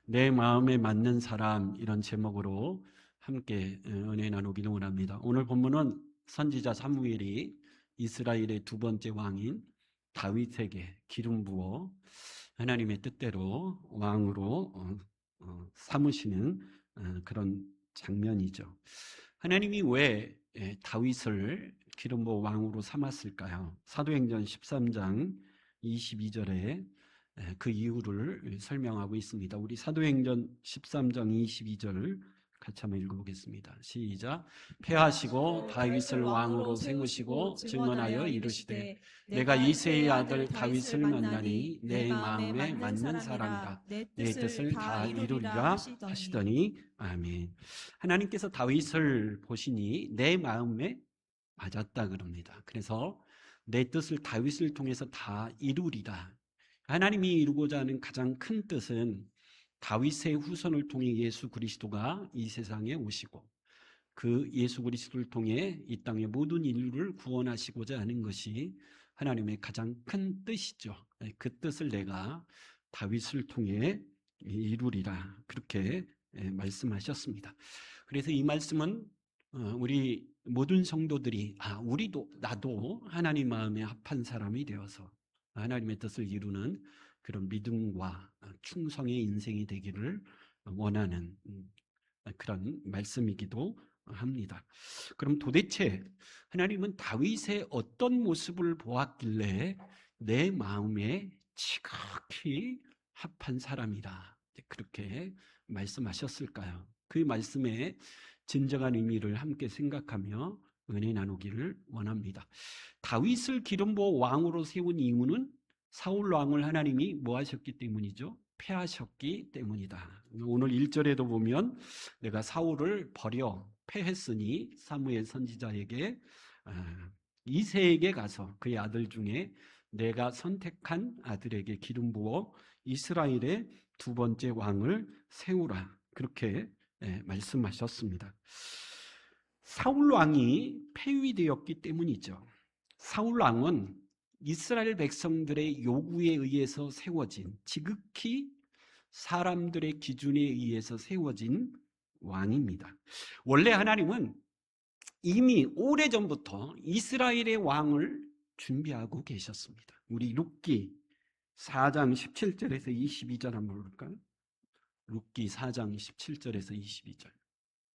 내 마음에 맞는 사람, 이런 제목으로 함께 은혜 나누기를 원합니다. 오늘 본문은 선지자 사무엘이 이스라엘의 두 번째 왕인 다윗에게 기름 부어 하나님의 뜻대로 왕으로 삼으시는 그런 장면이죠. 하나님이 왜 다윗을 기름 부어 왕으로 삼았을까요? 사도행전 13장 22절에 그 이유를 설명하고 있습니다. 우리 사도행전 13장 22절 같이 한번 읽어보겠습니다. 시작. 패하시고 다윗을 왕으로 세우시고 증언하여 이르시되 내가 이새의 아들 다윗을 만나니 내 마음에 맞는 사람이라 내 뜻을 다 이루리라 하시더니 아멘. 하나님께서 다윗을 보시니 내 마음에 맞았다 그럽니다. 그래서 내 뜻을 다윗을 통해서 다 이루리라. 하나님이 이루고자 하는 가장 큰 뜻은 다윗의 후손을 통해 예수 그리스도가 이 세상에 오시고 그 예수 그리스도를 통해 이 땅의 모든 인류를 구원하시고자 하는 것이 하나님의 가장 큰 뜻이죠. 그 뜻을 내가 다윗을 통해 이루리라, 그렇게 말씀하셨습니다. 그래서 이 말씀은 우리 모든 성도들이 우리도 나도 하나님 마음에 합한 사람이 되어서 하나님의 뜻을 이루는 그런 믿음과 충성의 인생이 되기를 원하는 그런 말씀이기도 합니다. 그럼 도대체 하나님은 다윗의 어떤 모습을 보았길래 내 마음에 지극히 합한 사람이다, 그렇게 말씀하셨을까요? 그 말씀의 진정한 의미를 함께 생각하며 은혜 나누기를 원합니다. 다윗을 기름 부어 왕으로 세운 이유는 사울 왕을 하나님이 뭐 하셨기 때문이죠? 패하셨기 때문이다. 오늘 1절에도 보면 내가 사울을 버려 패했으니 사무엘 선지자에게 이새에게 가서 그의 아들 중에 내가 선택한 아들에게 기름 부어 이스라엘의 두 번째 왕을 세우라, 그렇게 말씀하셨습니다. 사울 왕이 폐위되었기 때문이죠. 사울 왕은 이스라엘 백성들의 요구에 의해서 세워진, 지극히 사람들의 기준에 의해서 세워진 왕입니다. 원래 하나님은 이미 오래전부터 이스라엘의 왕을 준비하고 계셨습니다. 우리 룻기 4장 17절에서 22절 한번 볼까요? 룻기 4장 17절에서 22절.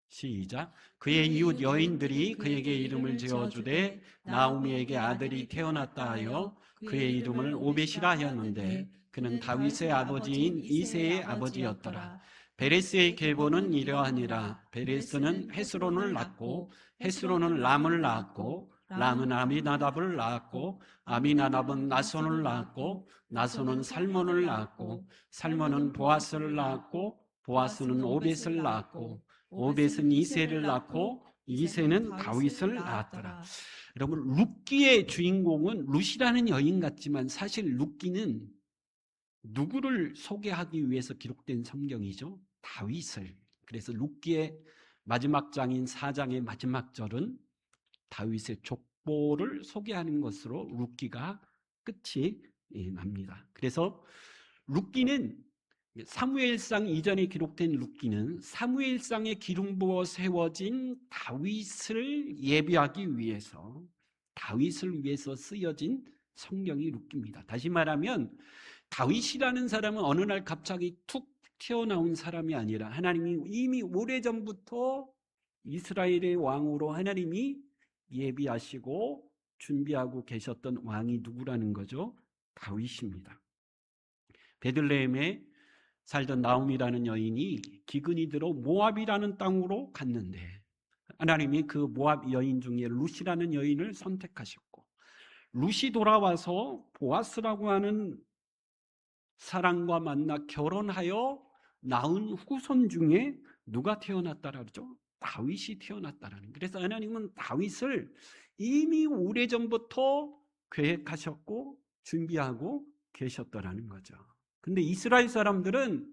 시작. 그의 이웃 여인들이 그에게 이름을 지어주되 나오미에게 아들이 태어났다 하여 그의 이름을 오벳이라 하였는데 그는 다윗의 아버지인 이새의 아버지였더라. 베레스의 계보는 이러하니라. 베레스는 헤스론을 낳고 헤스론은 람을 낳았고 람은 아미나답을 낳았고 아미나답은 나손을 낳았고 나손은 살몬을 낳았고 살몬은 보아스를 낳았고 보아스는 오벳을 낳았고 오벳은 이새를 낳고 이새는 다윗을 낳았더라. 여러분, 룻기의 주인공은 룻이라는 여인 같지만 사실 룻기는 누구를 소개하기 위해서 기록된 성경이죠? 다윗을. 그래서 룻기의 마지막 장인 4장의 마지막 절은 다윗의 족보를 소개하는 것으로 룻기가 끝이 납니다. 그래서 룻기는 사무엘상 이전에 기록된 룻기는 사무엘상에 기름 부어 세워진 다윗을 예비하기 위해서, 다윗을 위해서 쓰여진 성경이 룻기입니다. 다시 말하면 다윗이라는 사람은 어느 날 갑자기 툭 튀어나온 사람이 아니라 하나님이 이미 오래전부터 이스라엘의 왕으로 하나님이 예비하시고 준비하고 계셨던 왕이 누구라는 거죠? 다윗입니다. 베들레헴에 살던 나옴이라는 여인이 기근이 들어 모압이라는 땅으로 갔는데 하나님이 그 모압 여인 중에 룻이라는 여인을 선택하셨고 룻이 돌아와서 보아스라고 하는 사람과 만나 결혼하여 낳은 후손 중에 누가 태어났다라 그러죠? 다윗이 태어났다라는. 그래서 하나님은 다윗을 이미 오래전부터 계획하셨고 준비하고 계셨더라는 거죠. 근데 이스라엘 사람들은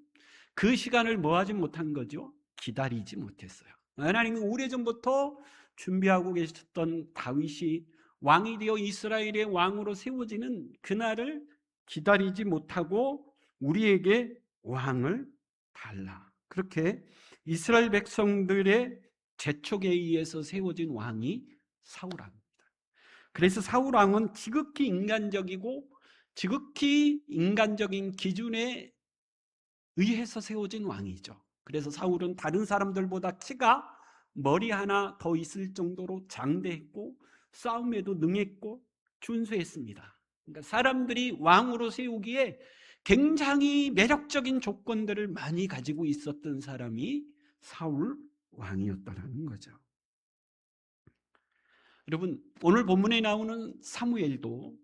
그 시간을 뭐 하지 못한 거죠? 기다리지 못했어요. 하나님이 오래전부터 준비하고 계셨던 다윗이 왕이 되어 이스라엘의 왕으로 세워지는 그날을 기다리지 못하고 우리에게 왕을 달라. 그렇게 이스라엘 백성들의 재촉에 의해서 세워진 왕이 사울왕입니다. 그래서 사울왕은 지극히 인간적이고 지극히 인간적인 기준에 의해서 세워진 왕이죠. 그래서 사울은 다른 사람들보다 키가 머리 하나 더 있을 정도로 장대했고 싸움에도 능했고 준수했습니다. 그러니까 사람들이 왕으로 세우기에 굉장히 매력적인 조건들을 많이 가지고 있었던 사람이 사울 왕이었다는 거죠. 여러분, 오늘 본문에 나오는 사무엘도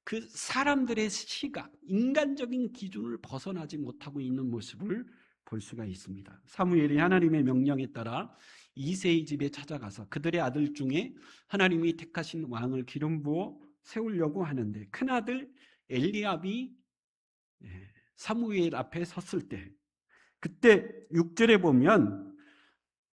그 사람들의 시각, 인간적인 기준을 벗어나지 못하고 있는 모습을 볼 수가 있습니다. 사무엘이 하나님의 명령에 따라 이새의 집에 찾아가서 그들의 아들 중에 하나님이 택하신 왕을 기름 부어 세우려고 하는데 큰아들 엘리압이 사무엘 앞에 섰을 때, 그때 6절에 보면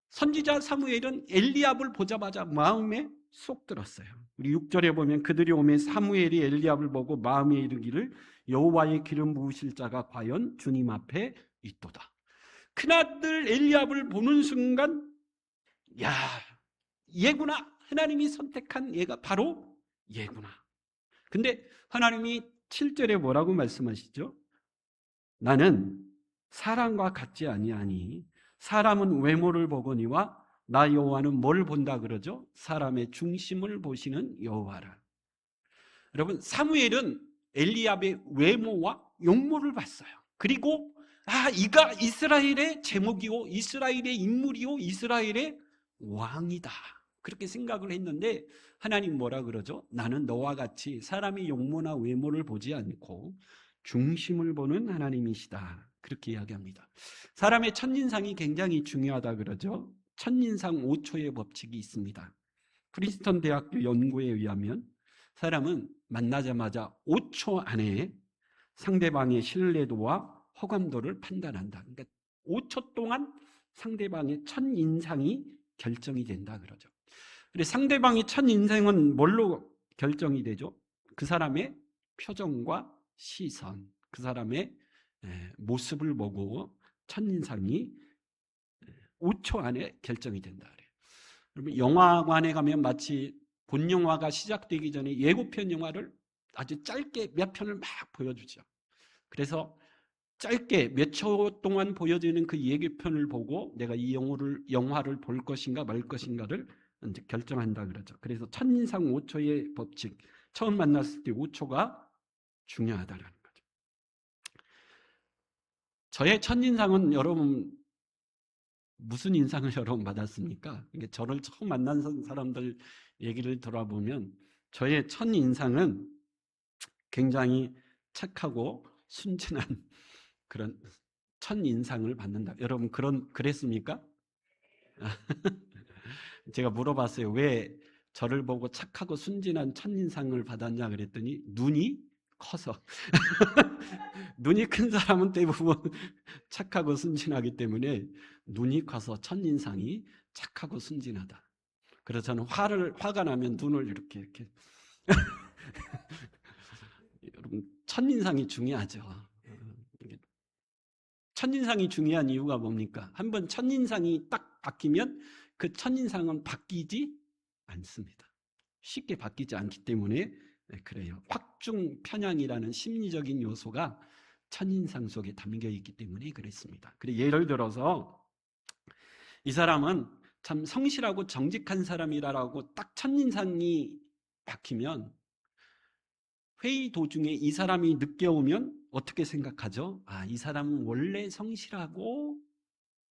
선지자 사무엘은 엘리압을 보자마자 마음에 쏙 들었어요. 우리 6절에 보면 그들이 오매 사무엘이 엘리압을 보고 마음에 이르기를 여호와의 기름 부으실 자가 과연 주님 앞에 있도다. 큰아들 엘리압을 보는 순간, 야, 얘구나. 하나님이 선택한 얘가 바로 얘구나. 근데 하나님이 7절에 뭐라고 말씀하시죠? 나는 사람과 같지 아니하니 사람은 외모를 보거니와 나 여호와는 뭘 본다 그러죠? 사람의 중심을 보시는 여호와라. 여러분, 사무엘은 엘리압의 외모와 용모를 봤어요. 그리고 이가 이스라엘의 제목이요, 이스라엘의 인물이요, 이스라엘의 왕이다, 그렇게 생각을 했는데 하나님 뭐라 그러죠? 나는 너와 같이 사람의 용모나 외모를 보지 않고 중심을 보는 하나님이시다, 그렇게 이야기합니다. 사람의 첫인상이 굉장히 중요하다 그러죠. 첫인상 5초의 법칙이 있습니다. 프린스턴 대학교 연구에 의하면 사람은 만나자마자 5초 안에 상대방의 신뢰도와 허감도를 판단한다. 그러니까 5초 동안 상대방의 첫인상이 결정이 된다 그러죠. 그래서 상대방의 첫인상은 뭘로 결정이 되죠? 그 사람의 표정과 시선, 그 사람의 모습을 보고 첫인상이 5초 안에 결정이 된다 그래요. 여러분, 영화관에 가면 마치 본 영화가 시작되기 전에 예고편 영화를 아주 짧게 몇 편을 막 보여주죠. 그래서 짧게 몇 초 동안 보여지는 그 예고편을 보고 내가 이 영화를 볼 것인가 말 것인가를 이제 결정한다 그러죠. 그래서 첫인상 5초의 법칙, 처음 만났을 때 5초가 중요하다는 거죠. 저의 첫인상은 여러분 무슨 인상을 여러분 받았습니까? 저를 처음 만난 사람들 얘기를 들어보면 저의 첫인상은 굉장히 착하고 순진한 그런 첫인상을 받는다. 여러분 그랬습니까? 제가 물어봤어요. 왜 저를 보고 착하고 순진한 첫인상을 받았냐 그랬더니 눈이 커서 눈이 큰 사람은 대부분 착하고 순진하기 때문에 눈이 커서 첫인상이 착하고 순진하다. 그래서 저는 화가 나면 눈을 이렇게 여러분, 첫인상이 중요하죠. 첫인상이 중요한 이유가 뭡니까? 한번 첫인상이 딱 바뀌면 그 첫인상은 바뀌지 않습니다. 쉽게 바뀌지 않기 때문에 그래요. 확중 편향이라는 심리적인 요소가 첫인상 속에 담겨 있기 때문에 그랬습니다. 그리고 예를 들어서 이 사람은 참 성실하고 정직한 사람이라고 딱 첫인상이 박히면 회의 도중에 이 사람이 늦게 오면 어떻게 생각하죠? 이 사람은 원래 성실하고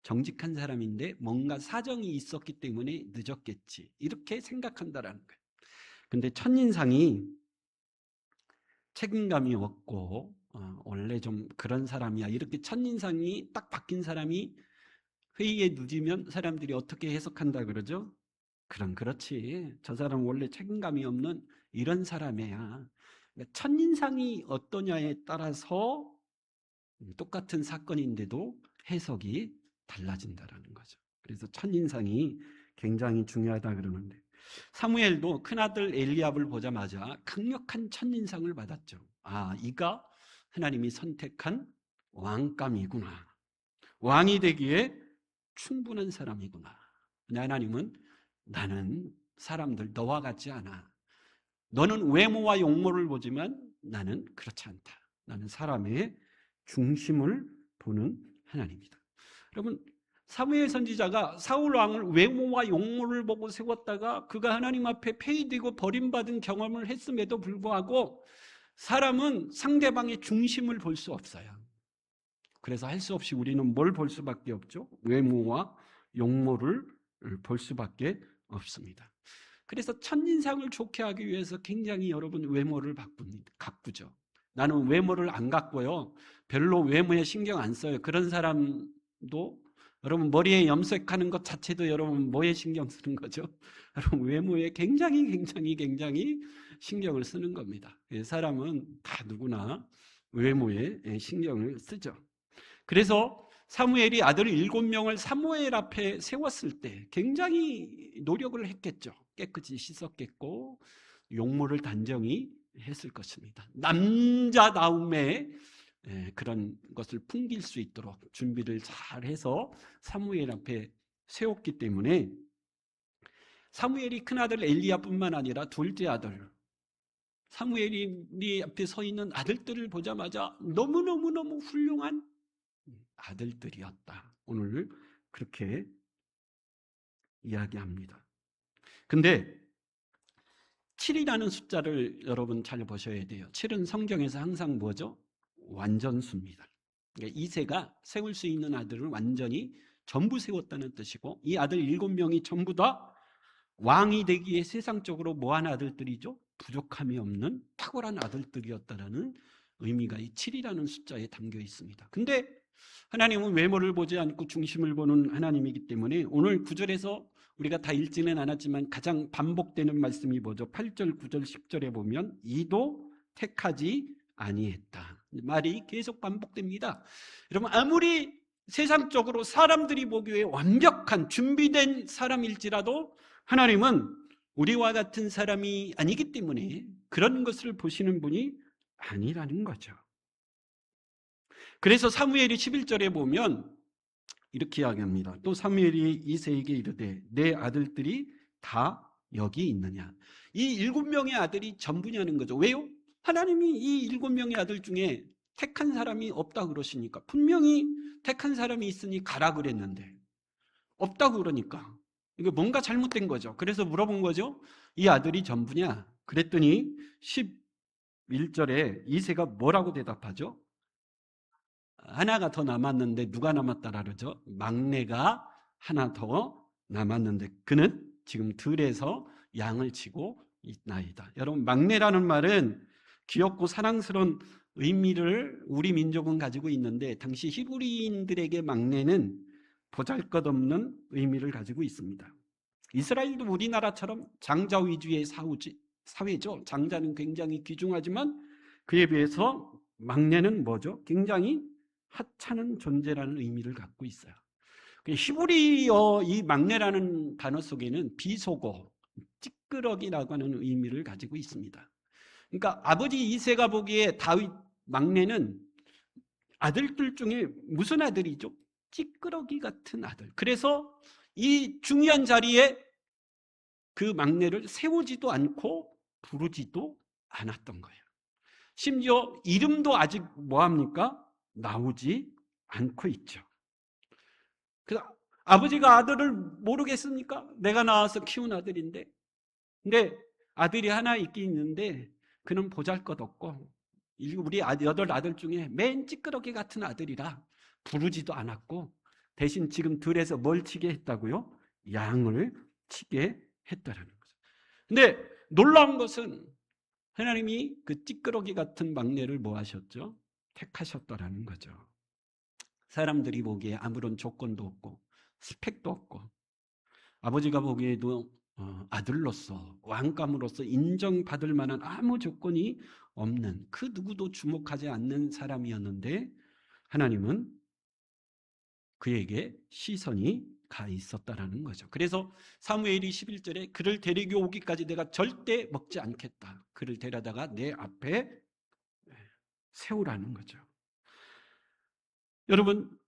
정직한 사람인데 뭔가 사정이 있었기 때문에 늦었겠지, 이렇게 생각한다라는 거예요. 근데 첫인상이 책임감이 없고 원래 좀 그런 사람이야, 이렇게 첫인상이 딱 바뀐 사람이 회의에 늦으면 사람들이 어떻게 해석한다 그러죠? 그렇지, 저 사람은 원래 책임감이 없는 이런 사람이야. 그러니까 첫인상이 어떠냐에 따라서 똑같은 사건인데도 해석이 달라진다라는 거죠. 그래서 첫인상이 굉장히 중요하다 그러는데 사무엘도 큰아들 엘리압을 보자마자 강력한 첫인상을 받았죠. 이가 하나님이 선택한 왕감이구나. 왕이 되기에 충분한 사람이구나. 하나님은 나는 사람들 너와 같지 않아. 너는 외모와 용모를 보지만 나는 그렇지 않다. 나는 사람의 중심을 보는 하나님이다. 여러분, 사무엘 선지자가 사울 왕을 외모와 용모를 보고 세웠다가 그가 하나님 앞에 폐위되고 버림받은 경험을 했음에도 불구하고 사람은 상대방의 중심을 볼 수 없어요. 그래서 할 수 없이 우리는 뭘 볼 수밖에 없죠? 외모와 용모를 볼 수밖에 없습니다. 그래서 첫인상을 좋게 하기 위해서 굉장히 여러분 외모를 가꾸죠. 나는 외모를 안 가꿔요. 별로 외모에 신경 안 써요. 그런 사람도 여러분 머리에 염색하는 것 자체도 여러분 뭐에 신경 쓰는 거죠? 여러분 외모에 굉장히 신경을 쓰는 겁니다. 사람은 다 누구나 외모에 신경을 쓰죠. 그래서 사무엘이 아들 7명을 사무엘 앞에 세웠을 때 굉장히 노력을 했겠죠. 깨끗이 씻었겠고 용모를 단정히 했을 것입니다. 남자다움의 그런 것을 풍길 수 있도록 준비를 잘 해서 사무엘 앞에 세웠기 때문에 사무엘이 큰아들 엘리야뿐만 아니라 둘째 아들 사무엘이 앞에 서 있는 아들들을 보자마자 너무너무 훌륭한 아들들이었다. 오늘 그렇게 이야기합니다. 근데 7이라는 숫자를 여러분 잘 보셔야 돼요. 7은 성경에서 항상 뭐죠? 완전수입니다. 그러니까 이새가 세울 수 있는 아들을 완전히 전부 세웠다는 뜻이고 이 아들 7명이 전부 다 왕이 되기에 세상적으로 뭐한 아들들이죠? 부족함이 없는 탁월한 아들들이었다라는 의미가 이 7이라는 숫자에 담겨 있습니다. 근데 하나님은 외모를 보지 않고 중심을 보는 하나님이기 때문에 오늘 9절에서 우리가 다 읽지는 않았지만 가장 반복되는 말씀이 뭐죠? 8절, 9절, 10절에 보면 이도 택하지 아니했다. 말이 계속 반복됩니다. 여러분 아무리 세상적으로 사람들이 보기에 완벽한 준비된 사람일지라도 하나님은 우리와 같은 사람이 아니기 때문에 그런 것을 보시는 분이 아니라는 거죠. 그래서 사무엘이 11절에 보면 이렇게 이야기합니다. 또 사무엘이 이새에게 이르되 내 아들들이 다 여기 있느냐. 이 7명의 아들이 전부냐는 거죠. 왜요? 하나님이 이 7명의 아들 중에 택한 사람이 없다 그러시니까 분명히 택한 사람이 있으니 가라 그랬는데 없다고 그러니까 이게 뭔가 잘못된 거죠. 그래서 물어본 거죠. 이 아들이 전부냐? 그랬더니 11절에 이새가 뭐라고 대답하죠? 하나가 더 남았는데 누가 남았다라 그러죠? 막내가 하나 더 남았는데 그는 지금 들에서 양을 치고 있나이다. 여러분 막내라는 말은 귀엽고 사랑스러운 의미를 우리 민족은 가지고 있는데 당시 히브리인들에게 막내는 보잘것없는 의미를 가지고 있습니다. 이스라엘도 우리나라처럼 장자 위주의 사회죠. 장자는 굉장히 귀중하지만 그에 비해서 막내는 뭐죠? 굉장히 하찮은 존재라는 의미를 갖고 있어요. 히브리어 이 막내라는 단어 속에는 비속어, 찌끄러기라고 하는 의미를 가지고 있습니다. 그러니까 아버지 이새가 보기에 다윗 막내는 아들들 중에 무슨 아들이죠? 찌끄러기 같은 아들. 그래서 이 중요한 자리에 그 막내를 세우지도 않고 부르지도 않았던 거예요. 심지어 이름도 아직 뭐합니까? 나오지 않고 있죠. 그래서 아버지가 아들을 모르겠습니까? 내가 낳아서 키운 아들인데. 근데 아들이 하나 있긴 있는데 그는 보잘것없고 우리 8아들 중에 맨 찌끄러기 같은 아들이라 부르지도 않았고 대신 지금 들에서 뭘 치게 했다고요? 양을 치게 했다라는 거죠. 근데 놀라운 것은 하나님이 그 찌끄러기 같은 막내를 뭐 하셨죠? 택하셨다라는 거죠. 사람들이 보기에 아무런 조건도 없고 스펙도 없고 아버지가 보기에도 아들로서 왕감으로서 인정받을 만한 아무 조건이 없는 그 누구도 주목하지 않는 사람이었는데 하나님은 그에게 시선이 가 있었다라는 거죠. 그래서 사무엘이 11절에 그를 데리고 오기까지 내가 절대 먹지 않겠다. 그를 데려다가 내 앞에 세우라는 거죠. 여러분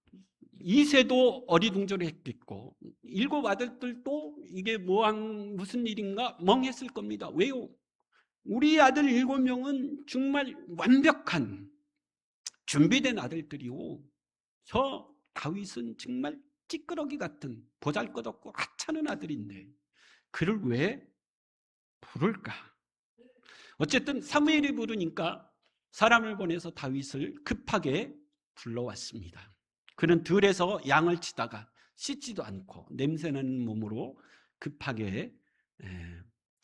이세도 어리둥절했겠고 일곱 아들들도 이게 무슨 일인가 멍했을 겁니다. 왜요? 우리 아들 7명은 정말 완벽한 준비된 아들들이고 저 다윗은 정말 찌끄러기 같은 보잘것없고 하찮은 아들인데 그를 왜 부를까? 어쨌든 사무엘이 부르니까 사람을 보내서 다윗을 급하게 불러왔습니다. 그는 들에서 양을 치다가 씻지도 않고 냄새나는 몸으로 급하게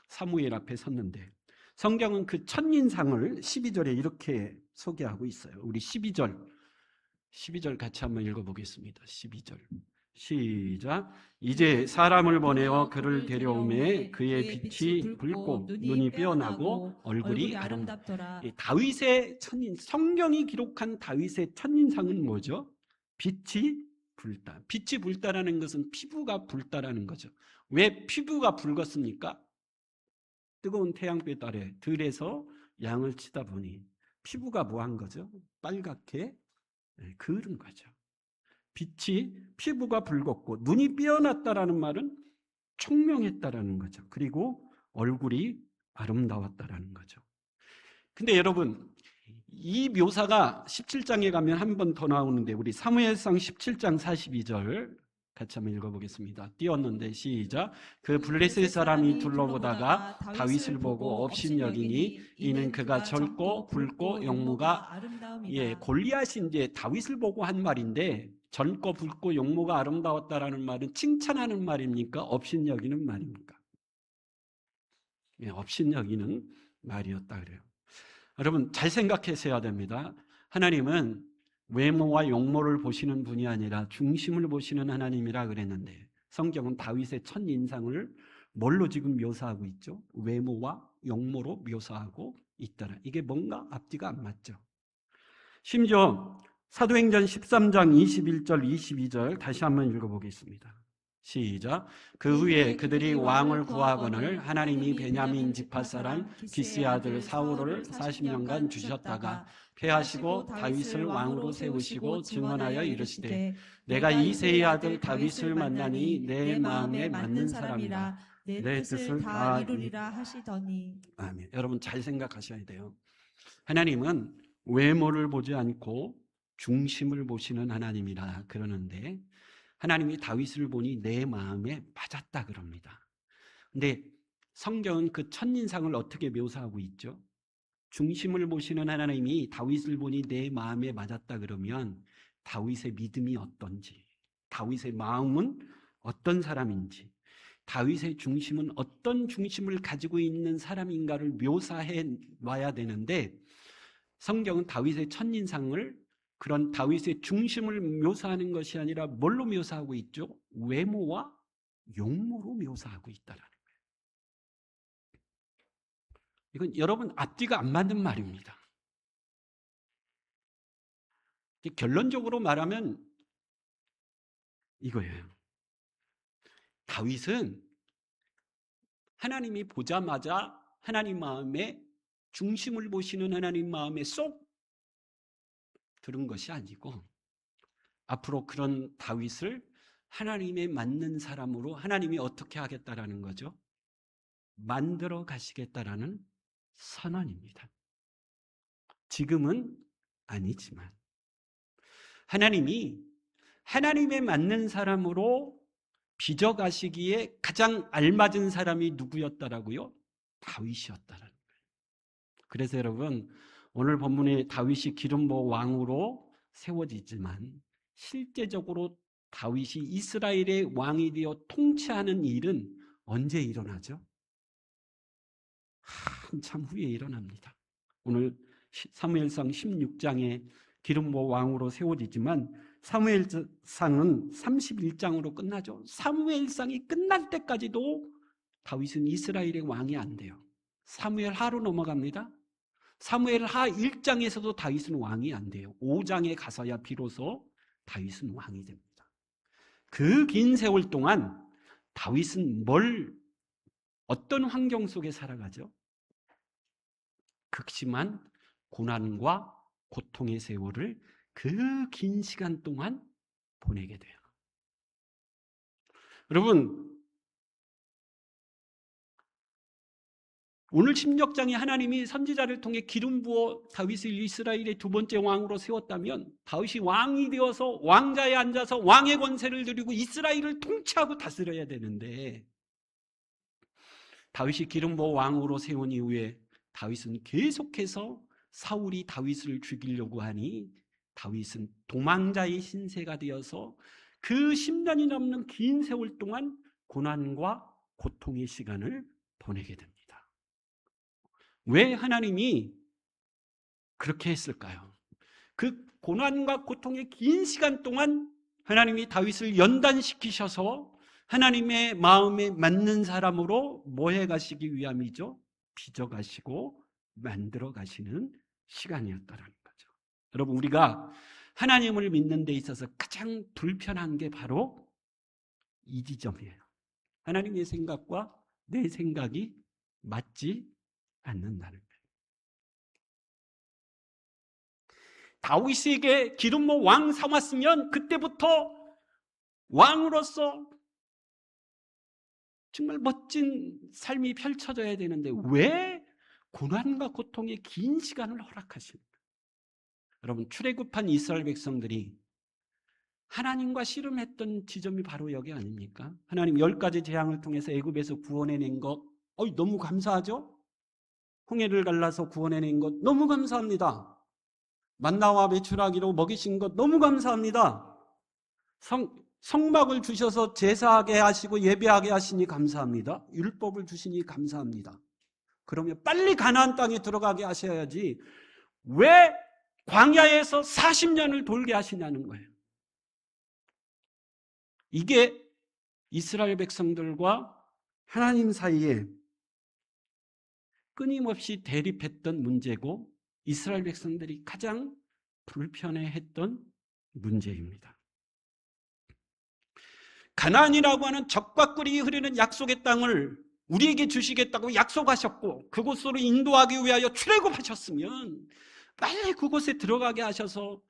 사무엘 앞에 섰는데 성경은 그 첫인상을 12절에 이렇게 소개하고 있어요. 우리 12절 같이 한번 읽어보겠습니다. 12절 시작. 이제 사람을 보내어 그를 데려오매 그의 빛이 붉고 눈이 빼어나고 얼굴이 아름답더라. 다윗의 성경이 기록한 다윗의 첫인상은 뭐죠? 빛이 붉다. 빛이 붉다라는 것은 피부가 붉다라는 거죠. 왜 피부가 붉었습니까? 뜨거운 태양빛 아래 들에서 양을 치다 보니 피부가 뭐한 거죠? 빨갛게 그을은 거죠. 빛이 피부가 붉었고 눈이 삐어났다라는 말은 총명했다라는 거죠. 그리고 얼굴이 아름다웠다라는 거죠. 근데 여러분 이 묘사가 17장에 가면 한 번 더 나오는데 우리 사무엘상 17장 42절 같이 한번 읽어보겠습니다. 띄웠는데 시작. 그 블레셋 사람이 둘러보다가 다윗을 보고 업신여기니 이는 그가 젊고 붉고 용모가 아름다움이다. 골리앗이 이제 다윗을 보고 한 말인데 젊고 붉고 용모가 아름다웠다라는 말은 칭찬하는 말입니까? 업신여기는 말입니까? 업신여기는 말이었다 그래요. 여러분 잘 생각하셔야 됩니다. 하나님은 외모와 용모를 보시는 분이 아니라 중심을 보시는 하나님이라 그랬는데 성경은 다윗의 첫인상을 뭘로 지금 묘사하고 있죠? 외모와 용모로 묘사하고 있더라. 이게 뭔가 앞뒤가 안 맞죠. 심지어 사도행전 13장 21절 22절 다시 한번 읽어보겠습니다. 시작. 그 후에 그들이 왕을 구하거늘 하나님이 베냐민 지파 사람 기스의 아들 사울을 40년간 주셨다가 패하시고 다윗을 왕으로 세우시고 증언하여 이르시되 내가 이새의 아들 다윗을 만나니 내 마음에 맞는 사람이라 내 뜻을 다 이루리라 하시더니. 아멘. 여러분 잘 생각하셔야 돼요. 하나님은 외모를 보지 않고 중심을 보시는 하나님이라 그러는데 하나님이 다윗을 보니 내 마음에 맞았다 그럽니다. 근데 성경은 그 첫인상을 어떻게 묘사하고 있죠? 중심을 보시는 하나님이 다윗을 보니 내 마음에 맞았다 그러면 다윗의 믿음이 어떤지, 다윗의 마음은 어떤 사람인지, 다윗의 중심은 어떤 중심을 가지고 있는 사람인가를 묘사해 놔야 되는데 성경은 다윗의 첫인상을 그런 다윗의 중심을 묘사하는 것이 아니라 뭘로 묘사하고 있죠? 외모와 용모로 묘사하고 있다라는 거예요. 이건 여러분 앞뒤가 안 맞는 말입니다. 결론적으로 말하면 이거예요. 다윗은 하나님이 보자마자 하나님 마음에 중심을 보시는 하나님 마음에 쏙 들은 것이 아니고 앞으로 그런 다윗을 하나님에 맞는 사람으로 하나님이 어떻게 하겠다라는 거죠? 만들어 가시겠다라는 선언입니다. 지금은 아니지만 하나님이 하나님에 맞는 사람으로 빚어가시기에 가장 알맞은 사람이 누구였다라고요? 다윗이었다라는 거예요. 그래서 여러분 오늘 본문에 다윗이 기름부어 왕으로 세워지지만 실제적으로 다윗이 이스라엘의 왕이 되어 통치하는 일은 언제 일어나죠? 한참 후에 일어납니다. 오늘 사무엘상 16장에 기름부어 왕으로 세워지지만 사무엘상은 31장으로 끝나죠. 사무엘상이 끝날 때까지도 다윗은 이스라엘의 왕이 안 돼요. 사무엘 하로 넘어갑니다. 사무엘 하 1장에서도 다윗은 왕이 안 돼요. 5장에 가서야 비로소 다윗은 왕이 됩니다. 그 긴 세월 동안 다윗은 어떤 환경 속에 살아가죠? 극심한 고난과 고통의 세월을 그 긴 시간 동안 보내게 돼요. 여러분, 오늘 16장에 하나님이 선지자를 통해 기름 부어 다윗을 이스라엘의 두 번째 왕으로 세웠다면 다윗이 왕이 되어서 왕자에 앉아서 왕의 권세를 누리고 이스라엘을 통치하고 다스려야 되는데, 다윗이 기름 부어 왕으로 세운 이후에 다윗은 계속해서 사울이 다윗을 죽이려고 하니 다윗은 도망자의 신세가 되어서 그 10년이 넘는 긴 세월 동안 고난과 고통의 시간을 보내게 됩니다. 왜 하나님이 그렇게 했을까요? 그 고난과 고통의 긴 시간 동안 하나님이 다윗을 연단시키셔서 하나님의 마음에 맞는 사람으로 뭐 해가시기 위함이죠? 빚어가시고 만들어 가시는 시간이었다는 거죠. 여러분, 우리가 하나님을 믿는 데 있어서 가장 불편한 게 바로 이 지점이에요. 하나님의 생각과 내 생각이 맞지 않는다는 거예요. 다윗에게 기름 부어 왕 삼았으면 그때부터 왕으로서 정말 멋진 삶이 펼쳐져야 되는데 왜 고난과 고통의 긴 시간을 허락하십니까? 여러분, 출애굽한 이스라엘 백성들이 하나님과 씨름했던 지점이 바로 여기 아닙니까? 하나님 10가지 재앙을 통해서 애굽에서 구원해낸 것 너무 감사하죠? 홍해를 갈라서 구원해낸 것 너무 감사합니다. 만나와 메추라기로 먹이신 것 너무 감사합니다. 성막을 주셔서 제사하게 하시고 예배하게 하시니 감사합니다. 율법을 주시니 감사합니다. 그러면 빨리 가나안 땅에 들어가게 하셔야지 왜 광야에서 40년을 돌게 하시냐는 거예요. 이게 이스라엘 백성들과 하나님 사이에 끊임없이 대립했던 문제고 이스라엘 백성들이 가장 불편해했던 문제입니다. 가나안이라고 하는 젖과 꿀이 흐르는 약속의 땅을 우리에게 주시겠다고 약속하셨고 그곳으로 인도하기 위하여 출애굽하셨으면 빨리 그곳에 들어가게 하셔서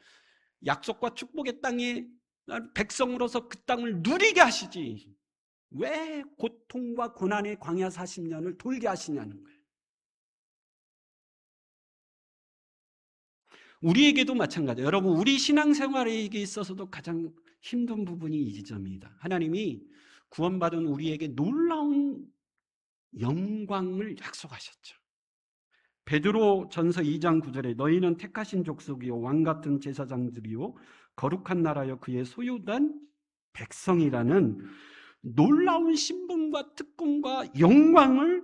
약속과 축복의 땅에 백성으로서 그 땅을 누리게 하시지 왜 고통과 고난의 광야 40년을 돌게 하시냐는 거예요. 우리에게도 마찬가지예요. 여러분, 우리 신앙생활에 있어서도 가장 힘든 부분이 이 지점입니다. 하나님이 구원받은 우리에게 놀라운 영광을 약속하셨죠. 베드로 전서 2장 9절에 너희는 택하신 족속이요 왕같은 제사장들이요 거룩한 나라여 그의 소유된 백성이라는 놀라운 신분과 특권과 영광을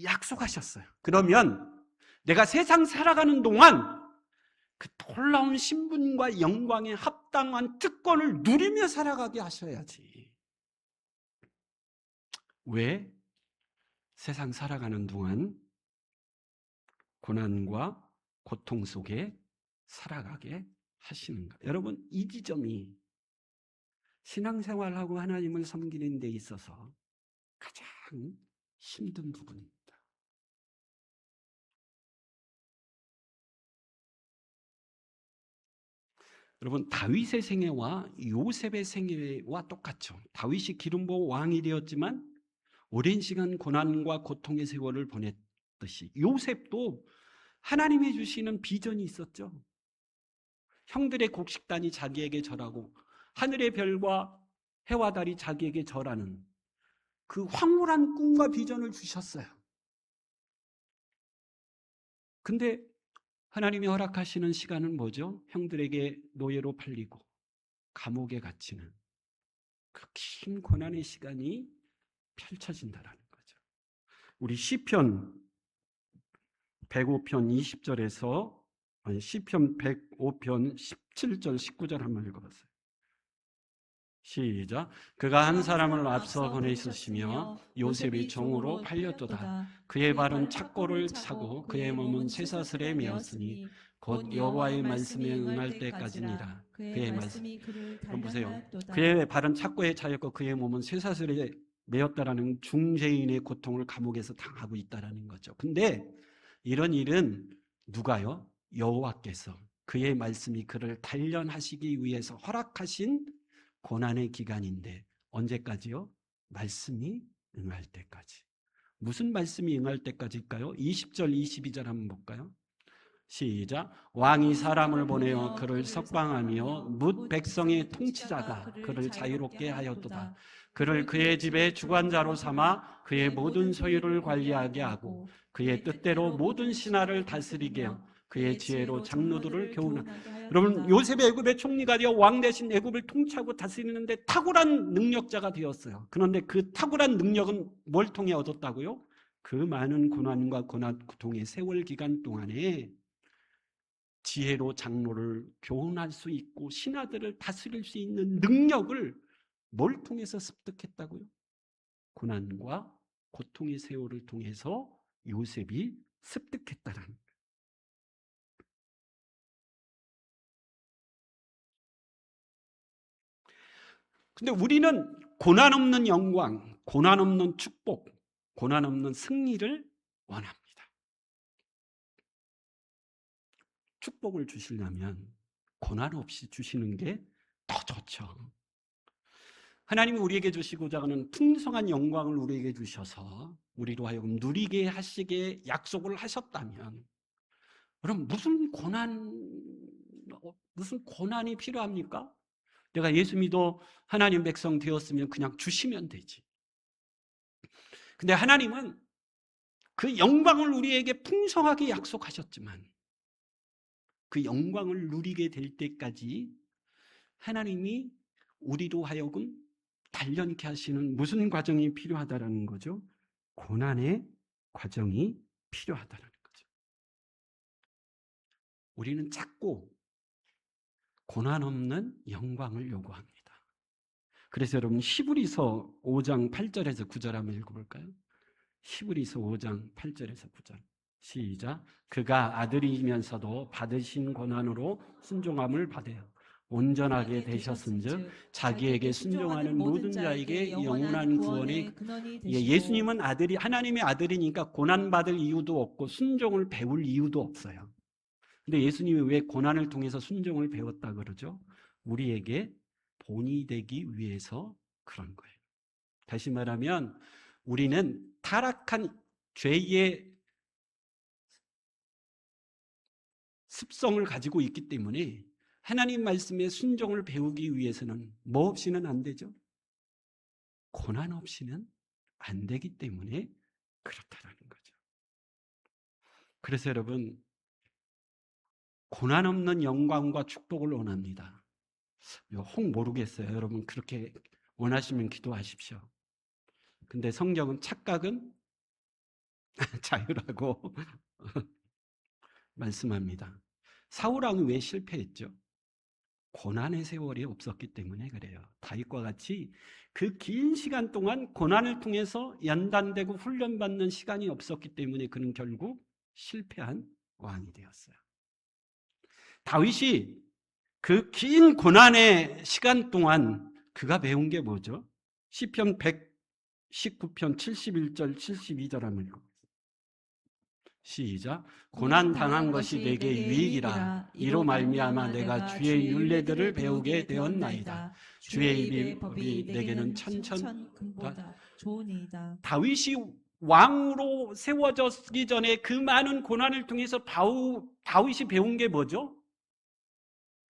약속하셨어요. 그러면 내가 세상 살아가는 동안 그 놀라운 신분과 영광에 합당한 특권을 누리며 살아가게 하셔야지. 왜 세상 살아가는 동안 고난과 고통 속에 살아가게 하시는가? 여러분, 이 지점이 신앙생활하고 하나님을 섬기는 데 있어서 가장 힘든 부분입니다. 여러분, 다윗의 생애와 요셉의 생애와 똑같죠. 다윗이 기름 부어 왕이 되었지만 오랜 시간 고난과 고통의 세월을 보냈듯이 요셉도 하나님이 주시는 비전이 있었죠. 형들의 곡식단이 자기에게 절하고 하늘의 별과 해와 달이 자기에게 절하는 그 황홀한 꿈과 비전을 주셨어요. 근데 하나님이 허락하시는 시간은 뭐죠? 형들에게 노예로 팔리고 감옥에 갇히는 그 긴 고난의 시간이 펼쳐진다라는 거죠. 우리 시편 105편 20절에서 시편 105편 17절 19절 한번 읽어보세요. 시작. 그가 한 사람을 앞서 보내셨으며 요셉이 종으로 팔렸도다. 그의 발은 착고를 차고 그의 몸은 쇠사슬에 메었으니 곧 여호와의 말씀에 응할 때까지니라. 그의 말씀이 그를 보세요. 그의 발은 착고에 차였고 그의 몸은 쇠사슬에 메었다라는 중죄인의 고통을 감옥에서 당하고 있다라는 거죠. 근데 이런 일은 누가요? 여호와께서 그의 말씀이 그를 단련하시기 위해서 허락하신 고난의 기간인데 언제까지요? 말씀이 응할 때까지. 무슨 말씀이 응할 때까지일까요? 20절, 22절 한번 볼까요? 시작. 왕이 사람을 보내어 그를 석방하며 뭇 백성의 통치자가 그를 자유롭게 하였도다. 그를 그의 집에 주관자로 삼아 그의 모든 소유를 관리하게 하고 그의 뜻대로 모든 신하를 다스리게 하고 그의 지혜로 장로들을 교훈하게. 여러분, 요셉이 애굽의 총리가 되어 왕 대신 애굽을 통치하고 다스리는데 탁월한 능력자가 되었어요. 그런데 그 탁월한 능력은 뭘 통해 얻었다고요? 그 많은 고난과 고통의 세월 기간 동안에 지혜로 장로를 교훈할 수 있고 신하들을 다스릴 수 있는 능력을 뭘 통해서 습득했다고요? 고난과 고통의 세월을 통해서 요셉이 습득했다는 거예요. 근데 우리는 고난 없는 영광, 고난 없는 축복, 고난 없는 승리를 원합니다. 축복을 주시려면 고난 없이 주시는 게 더 좋죠. 하나님이 우리에게 주시고자 하는 풍성한 영광을 우리에게 주셔서 우리로 하여금 누리게 하시게 약속을 하셨다면, 그럼 무슨 고난이 필요합니까? 내가 예수 믿어 하나님 백성 되었으면 그냥 주시면 되지. 근데 하나님은 그 영광을 우리에게 풍성하게 약속하셨지만 그 영광을 누리게 될 때까지 하나님이 우리로 하여금 단련케 하시는 무슨 과정이 필요하다라는 거죠? 고난의 과정이 필요하다라는 거죠. 우리는 자꾸 고난 없는 영광을 요구합니다. 그래서 여러분 히브리서 5장 8절에서 9절 한번 읽어볼까요? 히브리서 5장 8절에서 9절 시작. 그가 아들이면서도 받으신 고난으로 순종함을 받아요. 온전하게 되셨은즉 자기에게 순종하는 모든 자에게 영원한 구원의 근원이 되시고. 예수님은 하나님의 아들이니까 고난받을 이유도 없고 순종을 배울 이유도 없어요. 근데 예수님이 왜 고난을 통해서 순종을 배웠다 그러죠? 우리에게 본이 되기 위해서 그런 거예요. 다시 말하면 우리는 타락한 죄의 습성을 가지고 있기 때문에 하나님 말씀의 순종을 배우기 위해서는 뭐 없이는 안 되죠? 고난 없이는 안 되기 때문에 그렇다라는 거죠. 그래서 여러분, 고난 없는 영광과 축복을 원합니다. 혹 모르겠어요. 여러분 그렇게 원하시면 기도하십시오. 근데 성경은 착각은 자유라고 말씀합니다. 사울왕이 왜 실패했죠? 고난의 세월이 없었기 때문에 그래요. 다윗과 같이 그 긴 시간 동안 고난을 통해서 연단되고 훈련받는 시간이 없었기 때문에 그는 결국 실패한 왕이 되었어요. 다윗이 그 긴 고난의 시간 동안 그가 배운 게 뭐죠? 시편 119편 71절 72절 한번 읽어보세요. 시작. 고난 당한 것이 내게 유익이라. 이로 말미암아 내가 주의 율례들을 배우게 되었나이다. 주의 법이 내게는 천천보다 좋으니이다. 다윗이 왕으로 세워졌기 전에 그 많은 고난을 통해서 다윗이 배운 게 뭐죠?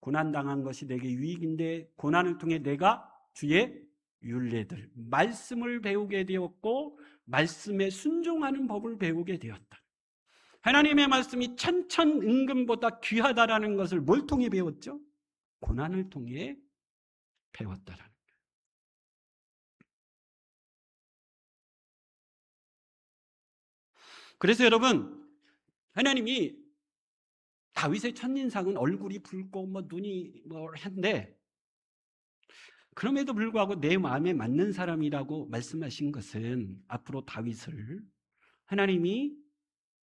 고난 당한 것이 내게 유익인데 고난을 통해 내가 주의 율례들, 말씀을 배우게 되었고 말씀에 순종하는 법을 배우게 되었다. 하나님의 말씀이 천천임금보다 귀하다라는 것을 뭘 통해 배웠죠? 고난을 통해 배웠다라는 거예요. 그래서 여러분, 하나님이 다윗의 첫인상은 얼굴이 붉고 눈이 한데 그럼에도 불구하고 내 마음에 맞는 사람이라고 말씀하신 것은 앞으로 다윗을 하나님이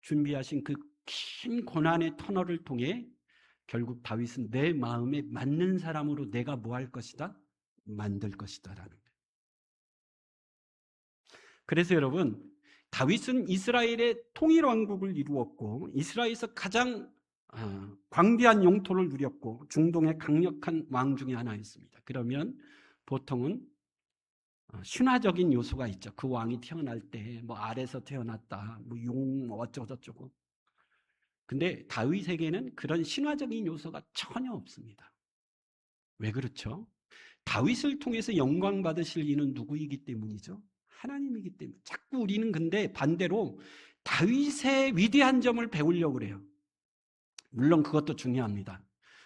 준비하신 그 긴 고난의 터널을 통해 결국 다윗은 내 마음에 맞는 사람으로 내가 뭐 할 것이다? 만들 것이다 라는 거예요. 그래서 여러분, 다윗은 이스라엘의 통일 왕국을 이루었고 이스라엘에서 가장 광대한 영토를 누렸고 중동의 강력한 왕 중에 하나였습니다. 그러면 보통은 신화적인 요소가 있죠. 그 왕이 태어날 때 뭐 알에서 태어났다, 뭐 용 어쩌고저쩌고. 근데 다윗에게는 그런 신화적인 요소가 전혀 없습니다. 왜 그렇죠? 다윗을 통해서 영광 받으실 이는 누구이기 때문이죠? 하나님이기 때문에. 자꾸 우리는 근데 반대로 다윗의 위대한 점을 배우려고 그래요. 물론 그것도 중요합니다.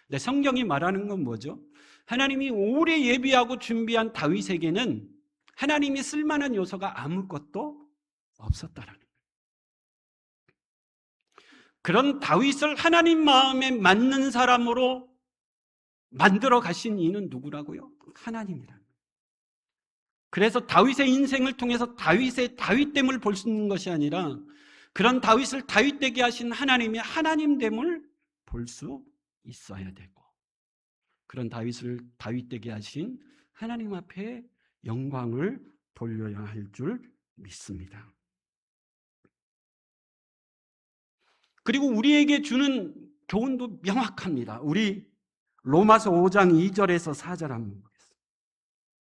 근데 성경이 말하는 건 뭐죠? 하나님이 오래 예비하고 준비한 다윗에게는 하나님이 쓸만한 요소가 아무것도 없었다라는 거예요. 그런 다윗을 하나님 마음에 맞는 사람으로 만들어 가신 이는 누구라고요? 하나님이라는 거예요. 그래서 다윗의 인생을 통해서 다윗의 다윗됨을 볼 수 있는 것이 아니라 그런 다윗을 다윗되게 하신 하나님의 하나님됨을 볼 수 있어야 되고, 그런 다윗을 다윗되게 하신 하나님 앞에 영광을 돌려야 할 줄 믿습니다. 그리고 우리에게 주는 교훈도 명확합니다. 우리 로마서 5장 2절에서 4절 한번 보겠습니다.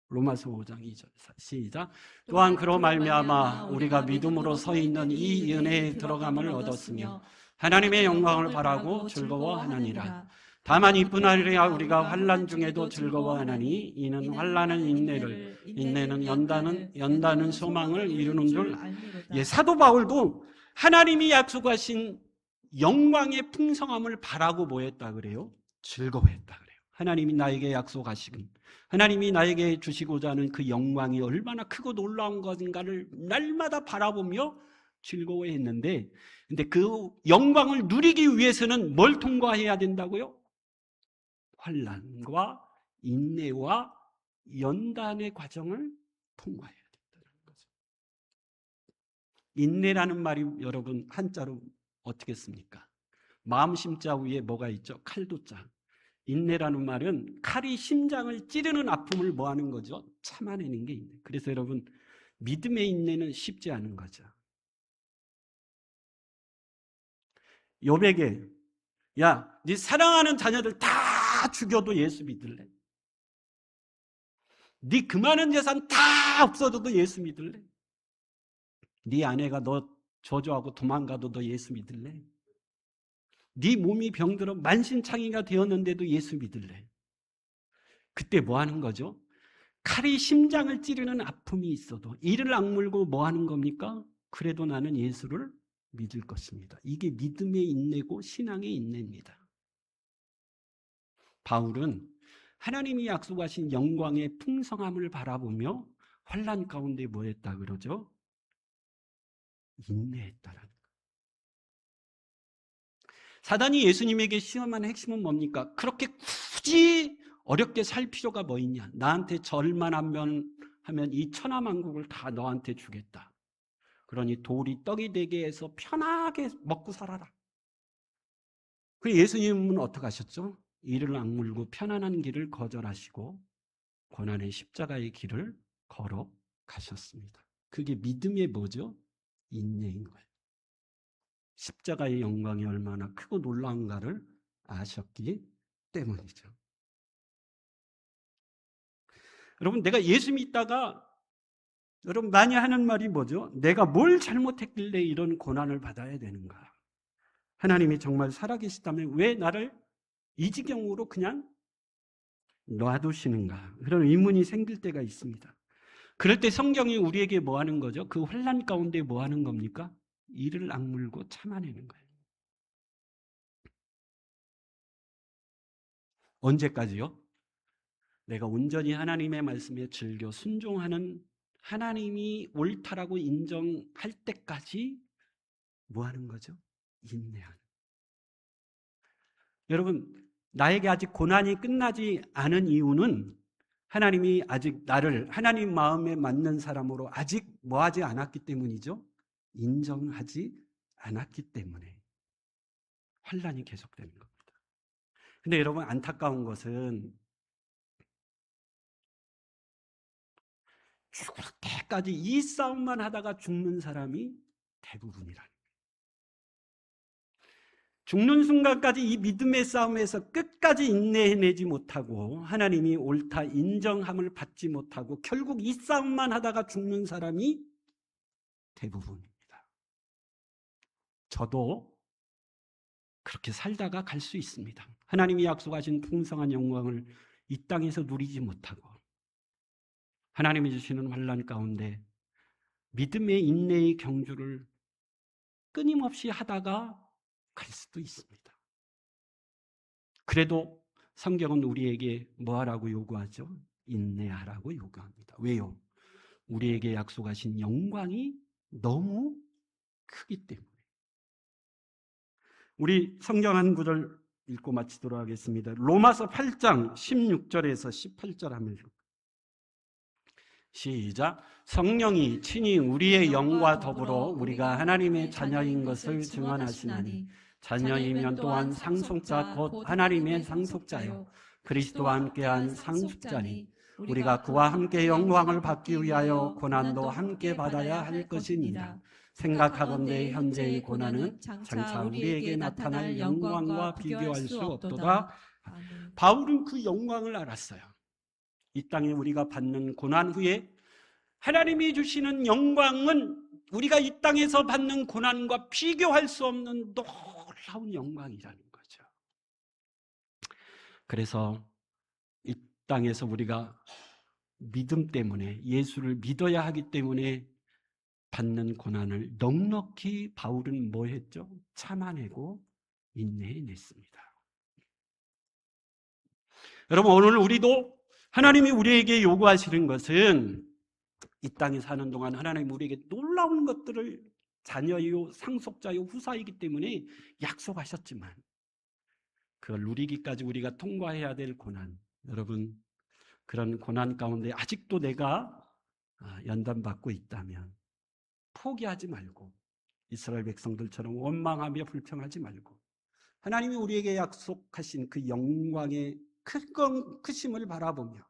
로마서 5장 2절 시작. 또한 그로 말미암아 우리가 믿음으로 서 있는 이 은혜에 들어감을 얻었으며 하나님의 영광을 바라고 즐거워하느니라. 다만 이뿐 아니라 우리가 환난 중에도 즐거워하나니 이는 환난은 인내를, 인내는 연단은 소망을 이루는 줄. 사도 바울도 하나님이 약속하신 영광의 풍성함을 바라고 뭐 했다 그래요? 즐거워했다 그래요. 하나님이 나에게 약속하시긴, 하나님이 나에게 주시고자 하는 그 영광이 얼마나 크고 놀라운 것인가를 날마다 바라보며 즐거워했는데, 근데 그 영광을 누리기 위해서는 뭘 통과해야 된다고요? 환난과 인내와 연단의 과정을 통과해야 된다는 거죠. 인내라는 말이 여러분 한자로 어떻게 씁니까? 마음 심자 위에 뭐가 있죠? 칼도자. 인내라는 말은 칼이 심장을 찌르는 아픔을 뭐 하는 거죠? 참아내는 게 인내. 그래서 여러분, 믿음의 인내는 쉽지 않은 거죠. 욥에게, 야, 네 사랑하는 자녀들 다 죽여도 예수 믿을래? 네 그 많은 재산 다 없어져도 예수 믿을래? 네 아내가 너 저주하고 도망가도 너 예수 믿을래? 네 몸이 병들어 만신창이가 되었는데도 예수 믿을래? 그때 뭐 하는 거죠? 칼이 심장을 찌르는 아픔이 있어도 이를 악물고 뭐 하는 겁니까? 그래도 나는 예수를 믿을 것입니다. 이게 믿음의 인내고 신앙의 인내입니다. 바울은 하나님이 약속하신 영광의 풍성함을 바라보며 환난 가운데 뭐 했다 그러죠? 인내했다라는 거예요. 사단이 예수님에게 시험한 핵심은 뭡니까? 그렇게 굳이 어렵게 살 필요가 뭐 있냐? 나한테 절만 하면 이 천하만국을 다 너한테 주겠다. 그러니 돌이 떡이 되게 해서 편하게 먹고 살아라. 그 예수님은 어떻게 하셨죠? 이를 악물고 편안한 길을 거절하시고 고난의 십자가의 길을 걸어가셨습니다. 그게 믿음의 뭐죠? 인내인 거예요. 십자가의 영광이 얼마나 크고 놀라운가를 아셨기 때문이죠. 여러분, 내가 예수 믿다가 여러분 많이 하는 말이 뭐죠? 내가 뭘 잘못했길래 이런 고난을 받아야 되는가? 하나님이 정말 살아계시다면 왜 나를 이 지경으로 그냥 놔두시는가? 그런 의문이 생길 때가 있습니다. 그럴 때 성경이 우리에게 뭐 하는 거죠? 그 환난 가운데 뭐 하는 겁니까? 이를 악물고 참아내는 거예요. 언제까지요? 내가 온전히 하나님의 말씀에 즐겨 순종하는, 하나님이 옳다라고 인정할 때까지 뭐 하는 거죠? 인내하는. 여러분, 나에게 아직 고난이 끝나지 않은 이유는 하나님이 아직 나를 하나님 마음에 맞는 사람으로 아직 뭐 하지 않았기 때문이죠? 인정하지 않았기 때문에 환난이 계속되는 겁니다. 근데 여러분, 안타까운 것은 죽을 때까지 이 싸움만 하다가 죽는 사람이 대부분이라는 거예요. 죽는 순간까지 이 믿음의 싸움에서 끝까지 인내해내지 못하고 하나님이 옳다 인정함을 받지 못하고 결국 이 싸움만 하다가 죽는 사람이 대부분입니다. 저도 그렇게 살다가 갈 수 있습니다. 하나님이 약속하신 풍성한 영광을 이 땅에서 누리지 못하고 하나님이 주시는 환난 가운데 믿음의 인내의 경주를 끊임없이 하다가 갈 수도 있습니다. 그래도 성경은 우리에게 뭐 하라고 요구하죠? 인내하라고 요구합니다. 왜요? 우리에게 약속하신 영광이 너무 크기 때문에. 우리 성경 한 구절 읽고 마치도록 하겠습니다. 로마서 8장 16절에서 18절 한번 읽고 시작. 성령이 친히 우리의 영과 더불어 우리가 하나님의 자녀인 것을 증언하시나니 자녀이면 또한 상속자 곧 하나님의 상속자요 그리스도와 함께한 상속자니 우리가 그와 함께 영광을 받기 위하여 고난도 함께 받아야 할 것이니라. 생각하건대 현재의 고난은 장차 우리에게 나타날 영광과 비교할 수 없도다. 바울은 그 영광을 알았어요. 이 땅에 우리가 받는 고난 후에 하나님이 주시는 영광은 우리가 이 땅에서 받는 고난과 비교할 수 없는 놀라운 영광이라는 거죠. 그래서 이 땅에서 우리가 믿음 때문에 예수를 믿어야 하기 때문에 받는 고난을 넉넉히 바울은 뭐 했죠? 참아내고 인내해냈습니다. 여러분, 오늘 우리도 하나님이 우리에게 요구하시는 것은 이 땅에 사는 동안 하나님 우리에게 놀라운 것들을 자녀요, 상속자요, 후사이기 때문에 약속하셨지만 그걸 누리기까지 우리가 통과해야 될 고난, 여러분 그런 고난 가운데 아직도 내가 연단받고 있다면 포기하지 말고 이스라엘 백성들처럼 원망하며 불평하지 말고 하나님이 우리에게 약속하신 그 영광의 크심을 바라보며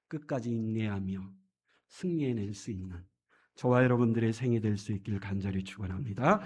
끝까지 인내하며 승리해낼 수 있는 저와 여러분들의 생이 될 수 있기를 간절히 축원합니다.